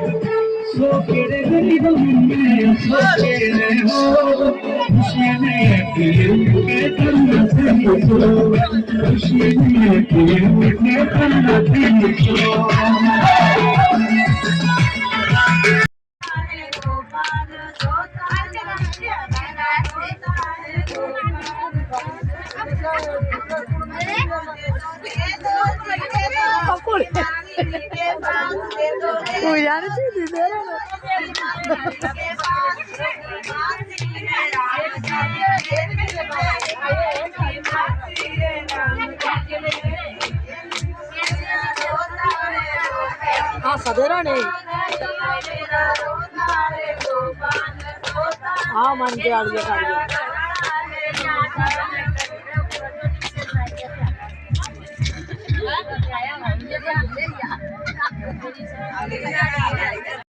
सोकेरे गरीब में सोकेरे हो खुशी में के करना सो खुशी में के करना सो हाँ सवेरा नहीं हाँ मन के आ गया